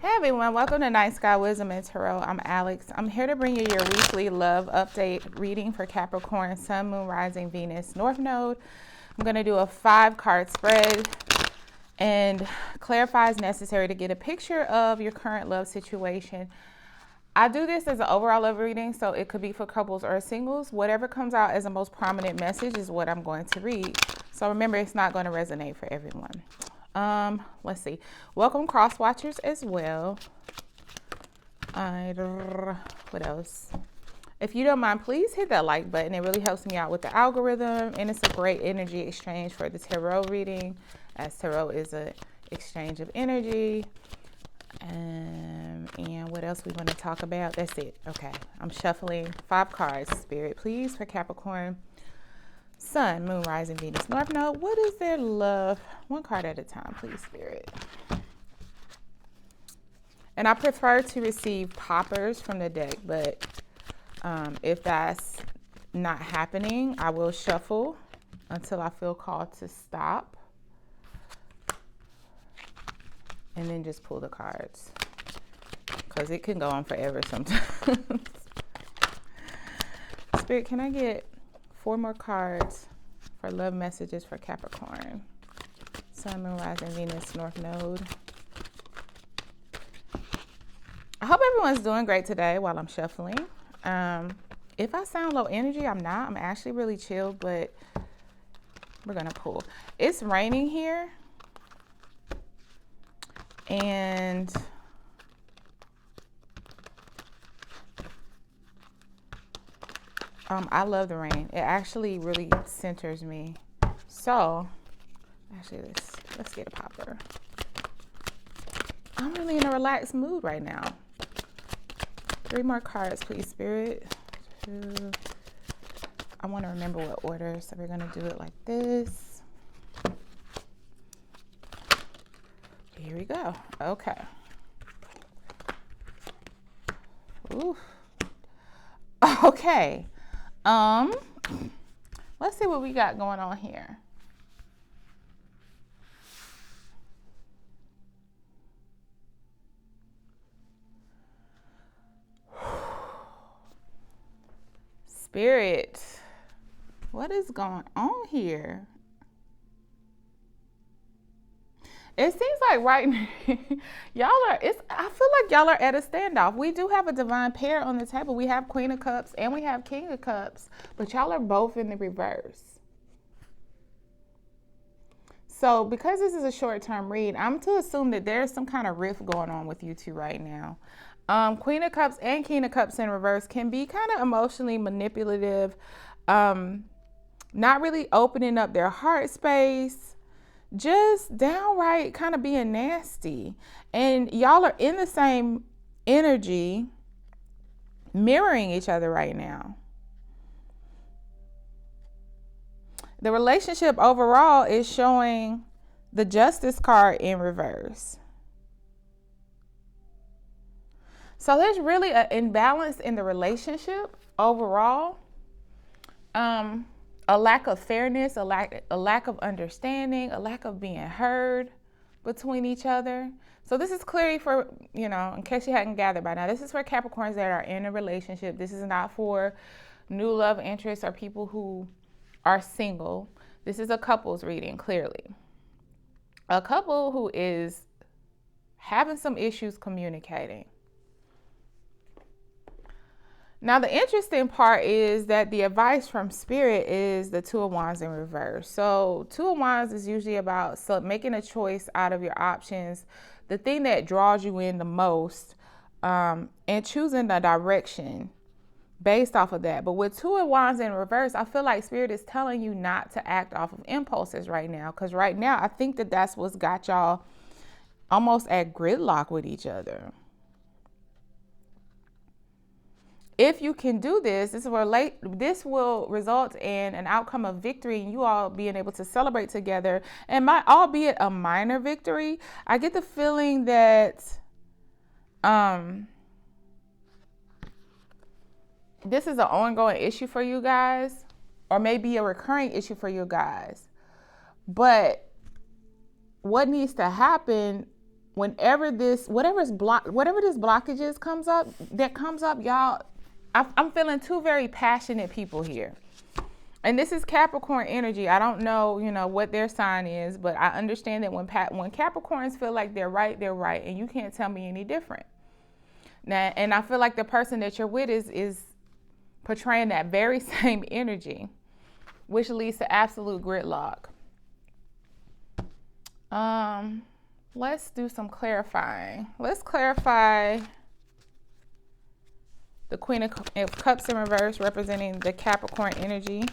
Hey everyone, welcome to Night Sky Wisdom and Tarot. I'm Alex. I'm here to bring you your weekly love update reading for Capricorn, Sun, Moon, Rising, Venus, North Node. I'm going to do a 5-card spread and clarify as necessary to get a picture of your current love situation. I do this as an overall love reading, so it could be for couples or singles. Whatever comes out as the most prominent message is what I'm going to read. So remember, it's not going to resonate for everyone. Let's see. Welcome cross watchers as well. What else? If you don't mind, please hit that like button. It really helps me out with the algorithm, and it's a great energy exchange for the tarot reading, as tarot is a exchange of energy. And what else we want to talk about? That's it. Okay, I'm shuffling 5 cards. Spirit, please, for Capricorn, Sun, Moon, Rising, Venus, North Node. What is their love? 1 card at a time, please, Spirit. And I prefer to receive poppers from the deck, but if that's not happening, I will shuffle until I feel called to stop. And then just pull the cards, because it can go on forever sometimes. Spirit, can I get 4 more cards for love messages for Capricorn, Sun, Moon, Rising, Venus, North Node? I hope everyone's doing great today while I'm shuffling. If I sound low energy, I'm not. I'm actually really chill, but we're going to pull. It's raining here. And I love the rain. It actually really centers me. So, actually, let's get a popper. I'm really in a relaxed mood right now. 3 more cards, please, Spirit. 2. I want to remember what order, so we're going to do it like this. Here we go. Okay. Ooh. Okay. Let's see what we got going on here. Spirit, what is going on here? It seems like right now, I feel like y'all are at a standoff. We do have a divine pair on the table. We have Queen of Cups and we have King of Cups, but y'all are both in the reverse. So because this is a short-term read, I'm to assume that there's some kind of rift going on with you two right now. Queen of Cups and King of Cups in reverse can be kind of emotionally manipulative, not really opening up their heart space, just downright kind of being nasty. And y'all are in the same energy, mirroring each other right now. The relationship overall is showing the Justice card in reverse. So there's really an imbalance in the relationship overall. A lack of fairness, a lack of understanding, a lack of being heard between each other. So this is clearly for, in case you hadn't gathered by now, this is for Capricorns that are in a relationship. This is not for new love interests or people who are single. This is a couple's reading, clearly. A couple who is having some issues communicating. Now, the interesting part is that the advice from Spirit is the 2 of Wands in reverse. So 2 of Wands is usually about making a choice out of your options, the thing that draws you in the most, and choosing the direction based off of that. But with 2 of Wands in reverse, I feel like Spirit is telling you not to act off of impulses right now. Because right now, I think that that's what's got y'all almost at gridlock with each other. If you can do this, this will result in an outcome of victory and you all being able to celebrate together. And albeit a minor victory, I get the feeling that this is an ongoing issue for you guys, or maybe a recurring issue for you guys. But what needs to happen whenever this blockages comes up, y'all, I'm feeling two very passionate people here. And this is Capricorn energy. I don't know, what their sign is, but I understand that when Capricorns feel like they're right, and you can't tell me any different. Now, and I feel like the person that you're with is portraying that very same energy, which leads to absolute gridlock. Let's do some clarifying. Let's clarify the Queen of Cups in reverse, representing the Capricorn energy.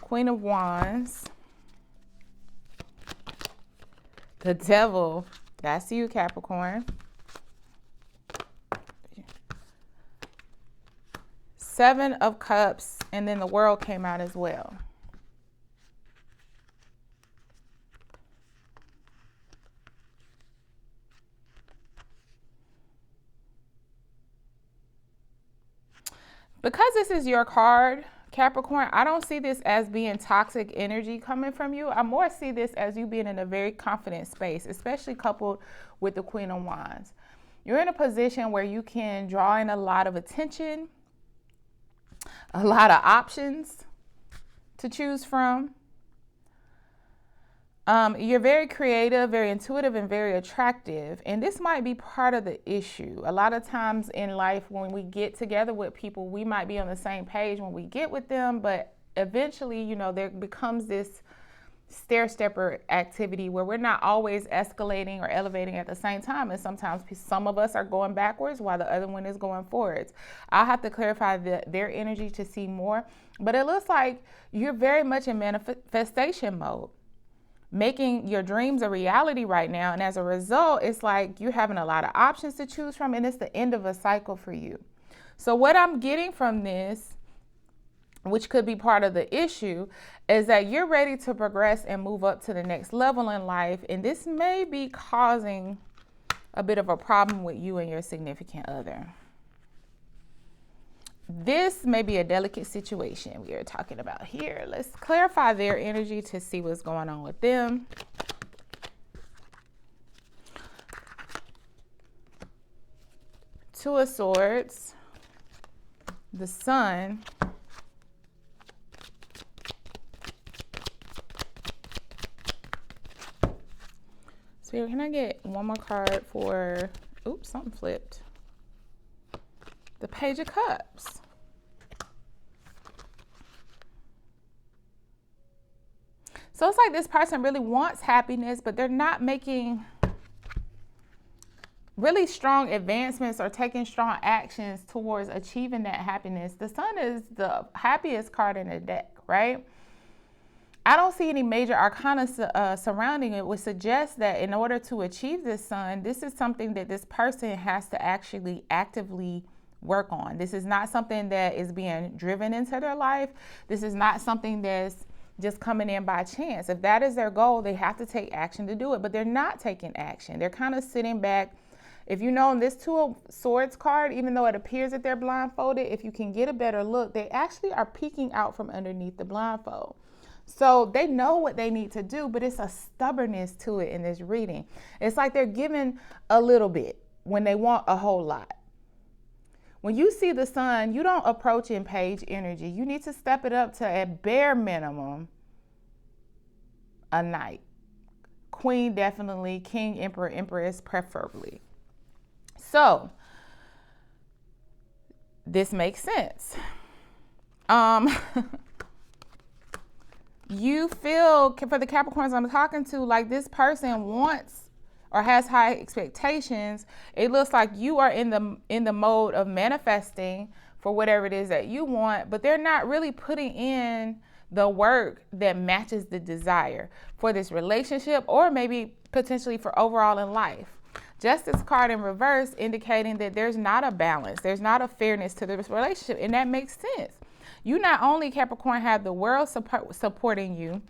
Queen of Wands. The Devil. That's you, Capricorn. Seven of Cups, and then the World came out as well. Because this is your card, Capricorn, I don't see this as being toxic energy coming from you. I more see this as you being in a very confident space, especially coupled with the Queen of Wands. You're in a position where you can draw in a lot of attention, a lot of options to choose from. You're very creative, very intuitive, and very attractive. And this might be part of the issue. A lot of times in life, when we get together with people, we might be on the same page when we get with them, but eventually, there becomes this stair-stepper activity where we're not always escalating or elevating at the same time. And sometimes some of us are going backwards while the other one is going forwards. I'll have to clarify their energy to see more, but it looks like you're very much in manifestation mode, making your dreams a reality right now. And as a result, it's like you're having a lot of options to choose from, and it's the end of a cycle for you. So what I'm getting from this, which could be part of the issue, is that you're ready to progress and move up to the next level in life. And this may be causing a bit of a problem with you and your significant other. This may be a delicate situation we are talking about here. Let's clarify their energy to see what's going on with them. Two of Swords, the Sun, Spirit, can I get one more card for, oops, something flipped. The Page of Cups. So it's like this person really wants happiness, but they're not making really strong advancements or taking strong actions towards achieving that happiness. The Sun is the happiest card in the deck, right? I don't see any major arcana surrounding it, which suggests that in order to achieve this Sun, this is something that this person has to actually actively work on. This is not something that is being driven into their life. This is not something that's just coming in by chance. If that is their goal, they have to take action to do it, but they're not taking action. They're kind of sitting back. If you know, in this Two of Swords card, even though it appears that they're blindfolded, if you can get a better look, they actually are peeking out from underneath the blindfold. So they know what they need to do, but it's a stubbornness to it in this reading. It's like they're giving a little bit when they want a whole lot. When you see the Sun, you don't approach in page energy. You need to step it up to a bare minimum, a knight. Queen, definitely. King, emperor, empress, preferably. So this makes sense. You feel, for the Capricorns I'm talking to, like this person wants or has high expectations. It looks like you are in the mode of manifesting for whatever it is that you want, but they're not really putting in the work that matches the desire for this relationship, or maybe potentially for overall in life. Justice card in reverse, indicating that there's not a balance, there's not a fairness to this relationship, and that makes sense. You not only, Capricorn, have the world supporting you,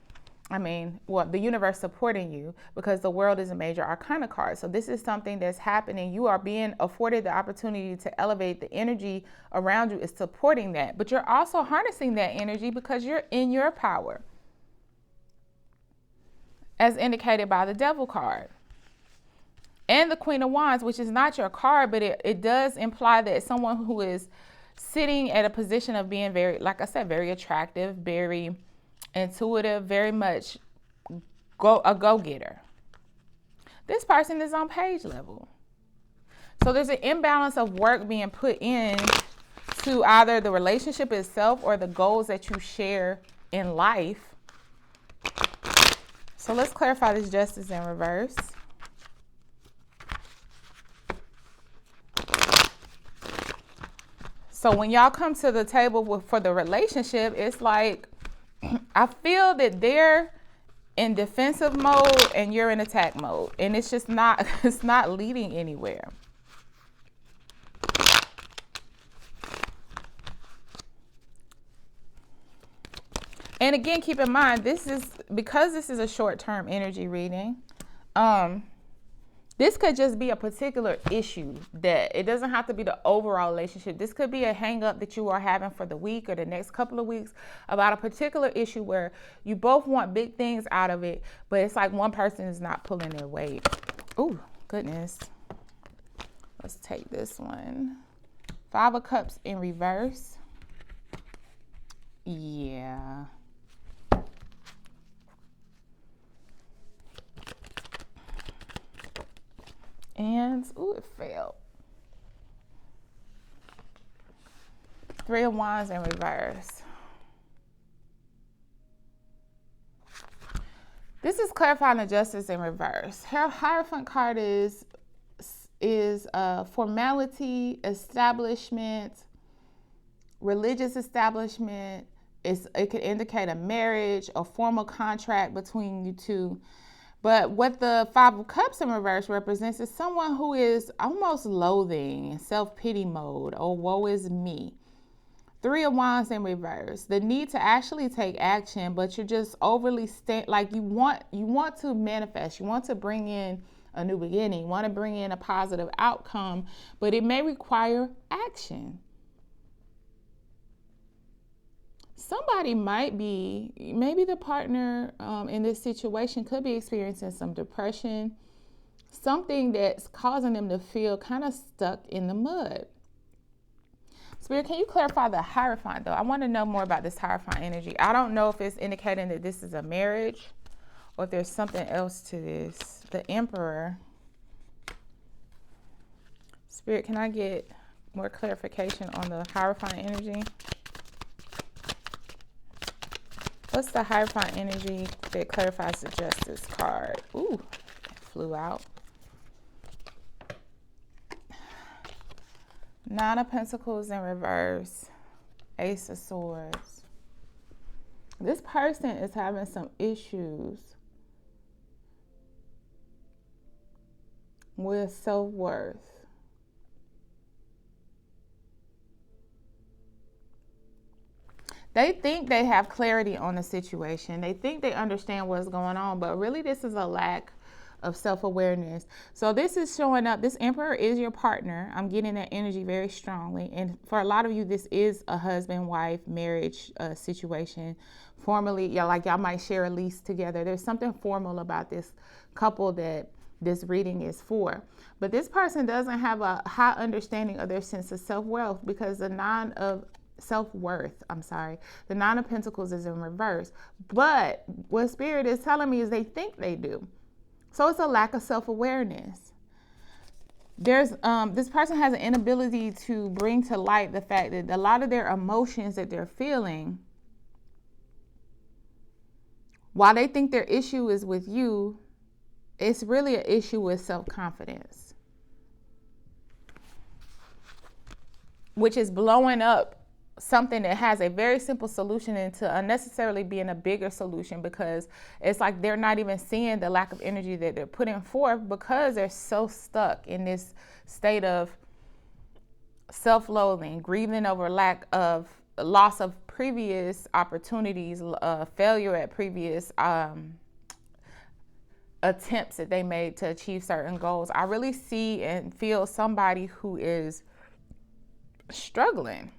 the universe supporting you, because the world is a major arcana card. So this is something that's happening. You are being afforded the opportunity to elevate. The energy around you is supporting that, but you're also harnessing that energy because you're in your power. as indicated by the Devil card. And the Queen of Wands, which is not your card, but it does imply that someone who is sitting at a position of being very, like I said, very attractive, very intuitive, very much a go-getter. This person is on page level. So there's an imbalance of work being put in to either the relationship itself or the goals that you share in life. So let's clarify this Justice in reverse. So when y'all come to the table for the relationship, it's like, I feel that they're in defensive mode and you're in attack mode. And it's just not, it's not leading anywhere. And again, keep in mind, because this is a short-term energy reading, this could just be a particular issue that it doesn't have to be the overall relationship. This could be a hang-up that you are having for the week or the next couple of weeks about a particular issue where you both want big things out of it, but it's like one person is not pulling their weight. Oh, goodness. Let's take this one. 5 of Cups in reverse. Yeah. And, ooh, it failed. 3 of Wands in reverse. This is clarifying the Justice in reverse. Hierophant card is formality, establishment, religious establishment. It could indicate a marriage, a formal contract between you two. But what the 5 of Cups in reverse represents is someone who is almost loathing, self-pity mode, or woe is me. 3 of Wands in reverse. The need to actually take action, but you're just overly like you want to manifest. You want to bring in a new beginning. You want to bring in a positive outcome, but it may require action. Somebody maybe the partner in this situation could be experiencing some depression, something that's causing them to feel kind of stuck in the mud. Spirit, can you clarify the Hierophant, though? I want to know more about this Hierophant energy. I don't know if it's indicating that this is a marriage or if there's something else to this. The Emperor. Spirit, can I get more clarification on the Hierophant energy? What's the Hierophant energy that clarifies the Justice card? Ooh, it flew out. 9 of Pentacles in reverse. Ace of Swords. This person is having some issues with self-worth. They think they have clarity on the situation. They think they understand what's going on, but really this is a lack of self-awareness. So this is showing up. This Emperor is your partner. I'm getting that energy very strongly. And for a lot of you, this is a husband-wife marriage situation. Formally, y'all might share a lease together. There's something formal about this couple that this reading is for. But this person doesn't have a high understanding of their sense of self-worth because the 9 of the 9 of Pentacles is in reverse. But what Spirit is telling me is they think they do. So it's a lack of self-awareness. There's this person has an inability to bring to light the fact that a lot of their emotions that they're feeling, while they think their issue is with you, it's really an issue with self-confidence, which is blowing up something that has a very simple solution into unnecessarily being a bigger solution, because it's like they're not even seeing the lack of energy that they're putting forth because they're so stuck in this state of self-loathing, grieving over lack of loss of previous opportunities, failure at previous attempts that they made to achieve certain goals. I really see and feel somebody who is struggling.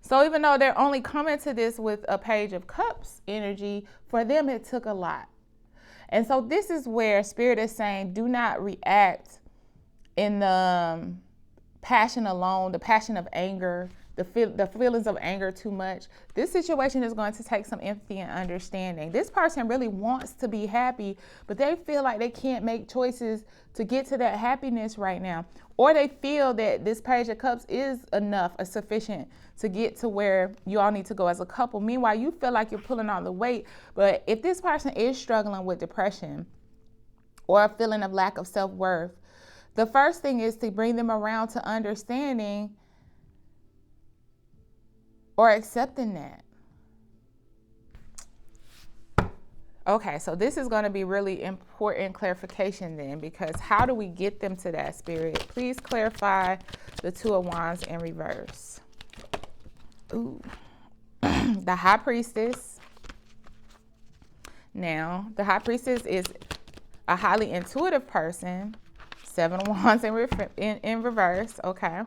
So even though they're only coming to this with a Page of Cups energy, for them it took a lot. And so this is where Spirit is saying, do not react in the passion alone, the passion of anger, the feelings of anger too much. This situation is going to take some empathy and understanding. This person really wants to be happy, but they feel like they can't make choices to get to that happiness right now. Or they feel that this Page of Cups is enough or sufficient to get to where you all need to go as a couple. Meanwhile, you feel like you're pulling all the weight. But if this person is struggling with depression or a feeling of lack of self-worth, the first thing is to bring them around to understanding or accepting that. Okay, so this is going to be really important clarification then, because how do we get them to that, Spirit? Please clarify the Two of Wands in reverse. Ooh. The High Priestess. Now, the High Priestess is a highly intuitive person. Seven of Wands in reverse. Okay.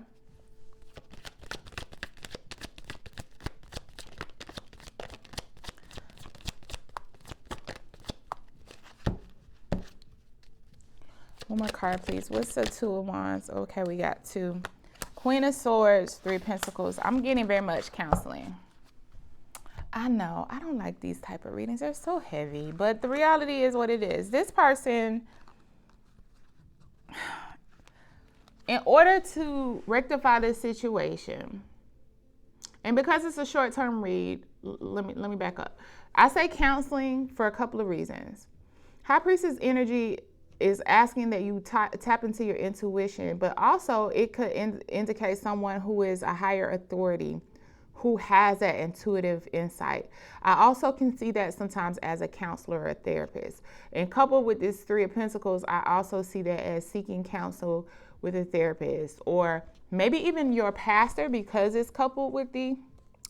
One more card, please. What's the Two of Wands? Okay, we got two. Queen of Swords, Three of Pentacles. I'm getting very much counseling. I know, I don't like these type of readings. They're so heavy, but the reality is what it is. This person, in order to rectify this situation, and because it's a short-term read, let me back up. I say counseling for a couple of reasons. High Priestess energy is asking that you tap into your intuition, but also it could indicate someone who is a higher authority, who has that intuitive insight. I also can see that sometimes as a counselor or a therapist. And coupled with this Three of Pentacles, I also see that as seeking counsel with a therapist, or maybe even your pastor, because it's coupled with the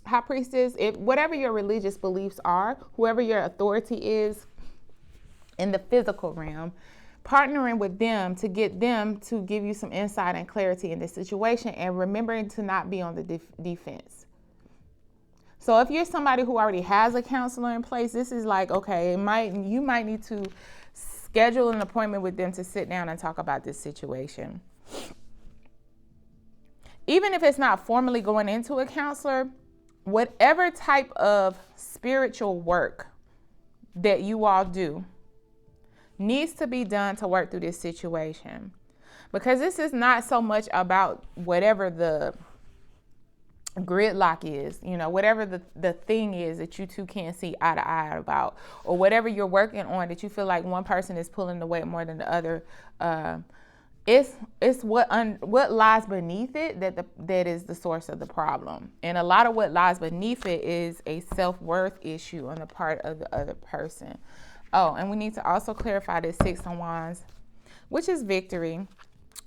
High Priestess. If whatever your religious beliefs are, whoever your authority is in the physical realm, partnering with them to get them to give you some insight and clarity in this situation, and remembering to not be on the defense. So if you're somebody who already has a counselor in place, this is like, okay, you might need to schedule an appointment with them to sit down and talk about this situation. Even if it's not formally going into a counselor, whatever type of spiritual work that you all do needs to be done to work through this situation, because this is not so much about whatever the gridlock is, whatever the thing is that you two can't see eye to eye about, or whatever you're working on that you feel like one person is pulling the weight more than the other. It's what lies beneath it that is the source of the problem. And a lot of what lies beneath it is a self-worth issue on the part of the other person. Oh, and we need to also clarify this Six of Wands, which is victory.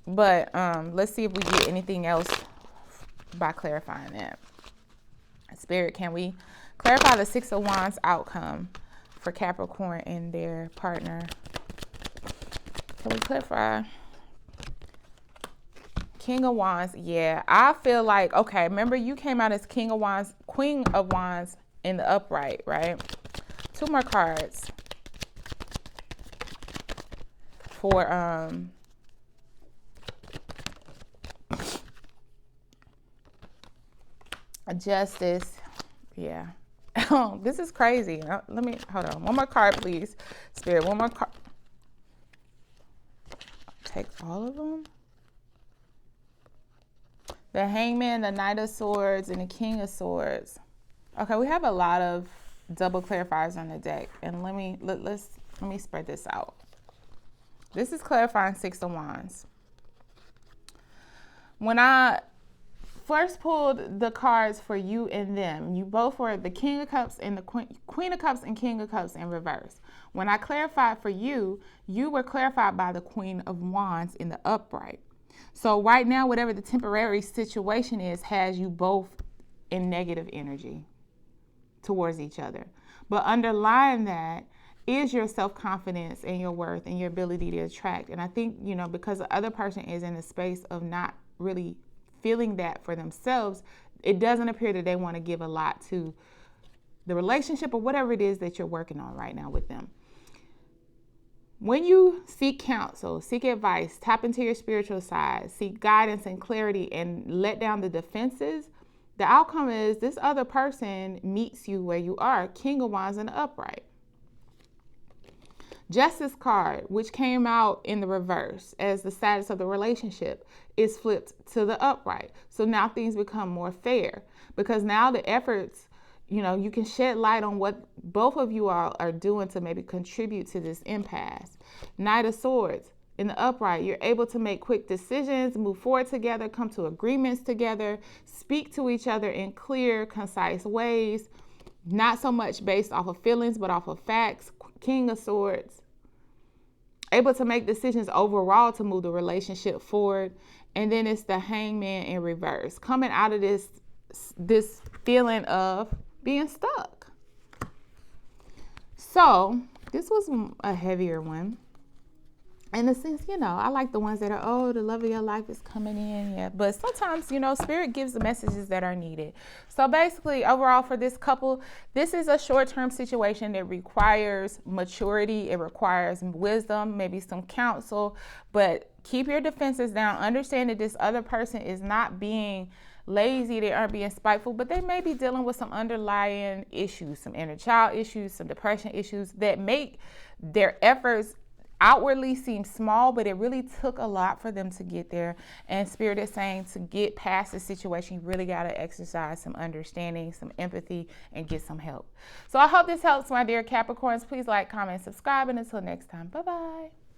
But let's see if we get anything else by clarifying that. Spirit, can we clarify the Six of Wands outcome for Capricorn and their partner? Can we clarify? King of Wands. Yeah, I feel like, okay, remember you came out as King of Wands, Queen of Wands in the upright, right? Two more cards for Justice. Yeah. Oh, this is crazy. Let me hold on. One more card, please. Spirit, one more card. Take all of them. The Hangman, the Knight of Swords, and the King of Swords. Okay, we have a lot of double clarifiers on the deck, and let me spread this out. This is clarifying Six of Wands. When I first pulled the cards for you and them, you both were the King of Cups and the Queen of Cups and King of Cups in reverse. When I clarified for you, you were clarified by the Queen of Wands in the upright. So right now, whatever the temporary situation is, has you both in negative energy towards each other. But underlying that is your self-confidence and your worth and your ability to attract. And I think, because the other person is in a space of not really feeling that for themselves, it doesn't appear that they want to give a lot to the relationship or whatever it is that you're working on right now with them. When you seek counsel, seek advice, tap into your spiritual side, seek guidance and clarity, and let down the defenses, the outcome is this other person meets you where you are. King of Wands in the upright. Justice card, which came out in the reverse as the status of the relationship, is flipped to the upright. So now things become more fair because now the efforts, you can shed light on what both of you all are doing to maybe contribute to this impasse. Knight of Swords in the upright, you're able to make quick decisions, move forward together, come to agreements together, speak to each other in clear, concise ways, not so much based off of feelings, but off of facts. King of Swords, able to make decisions overall to move the relationship forward. And then it's the Hangman in reverse, coming out of this feeling of being stuck. So this was a heavier one. In a sense, I like the ones that are, the love of your life is coming in. Yeah. But sometimes, Spirit gives the messages that are needed. So basically, overall for this couple, this is a short-term situation that requires maturity. It requires wisdom, maybe some counsel. But keep your defenses down. Understand that this other person is not being lazy. They aren't being spiteful, but they may be dealing with some underlying issues, some inner child issues, some depression issues that make their efforts outwardly seem small, but it really took a lot for them to get there. And Spirit is saying to get past the situation, you really got to exercise some understanding, some empathy, and get some help. So I hope this helps, my dear Capricorns. Please like, comment, subscribe, and until next time, bye-bye.